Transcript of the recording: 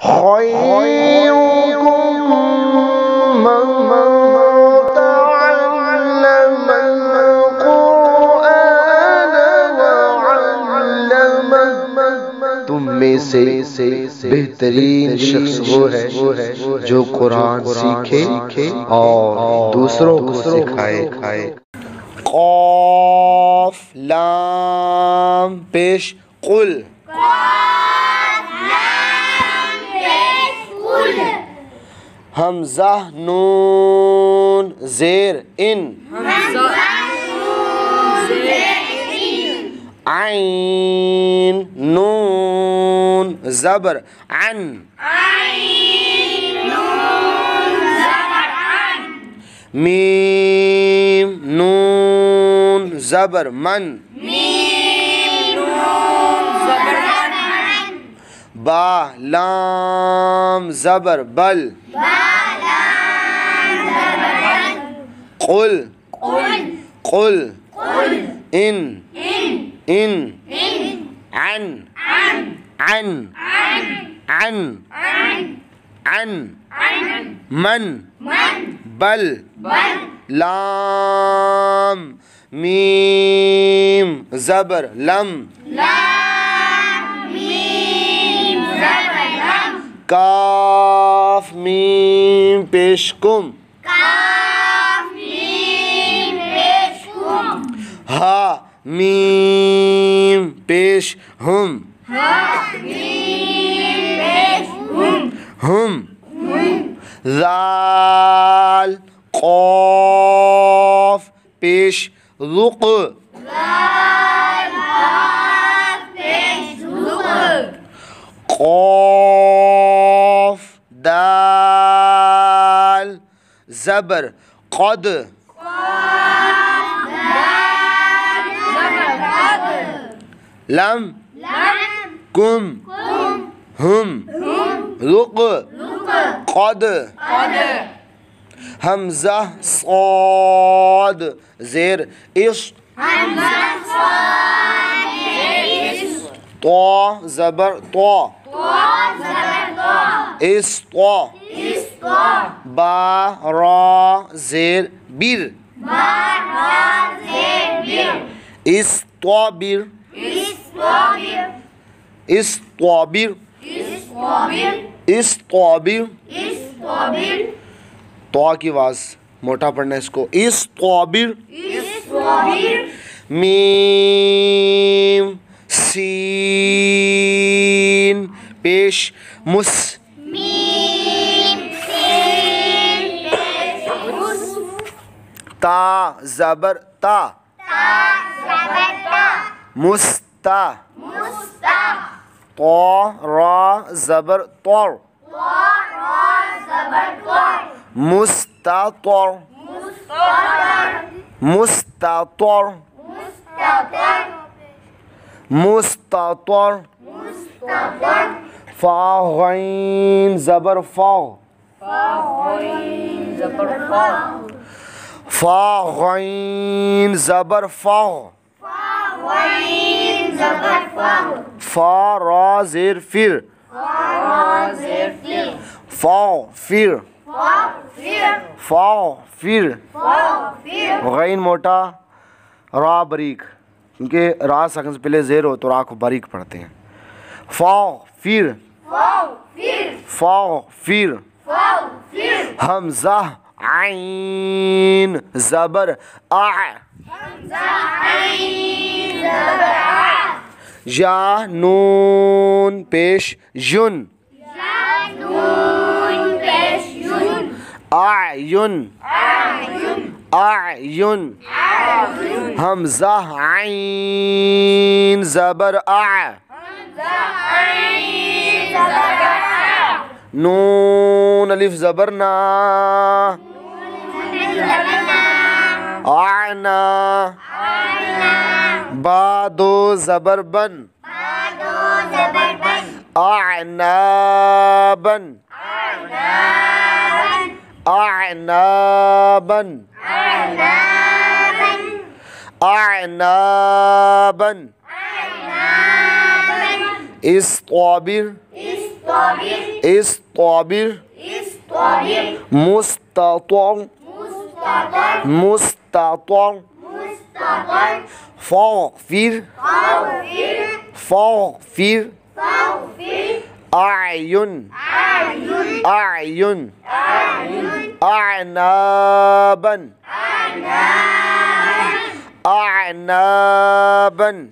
خيركم من تعلم القرآن وعلمه، تم میں سے بہترین شخص وہ ہے جو قرآن سیکھے اور دوسروں کو سکھائے۔ قاف لام پیش قل، حمزہ نون زیر ان، عین نون زبر عن، میم نون زبر من، با لام زبر بل، قل قل ان عن من بل، لام میم زبر لم، کاف میم پیش کم، ہا میم پیش ہم، ہم، ذال قاف پیش ذق، قاف دال زبر قد، لم کم ہم ذق قد، حمزہ صاد زیر اس، طا زبر طا، اس طا، با را زیر بیر، استابر، استابر، استابر، طا کی آواز موٹا پڑھنا ہے اس کو، استابر، میم سین پیش مس، تا زبر تا، مستا، طا را زبر طور، مستطر، مستطر، مستطر، فا غین زبر فا، فا غین زبر فا، فا را زیر فر، فا فر، فا فر، غین موٹا را باریک، کیونکہ را ساکن سے پہلے زیر ہو تو را کو باریک پڑھتے ہیں، فا فر، فا فر، حمزہ عین زبر آ، یا نون پیش یون، اعین، اعین، حمزہ عین زبر آ، نون الف زبر نا، اعنا، با دو زبر بن، اعنابا، اعنابا، اعنابا، اصطابر، اصطبر مستطع فاغفر أعين أعنابا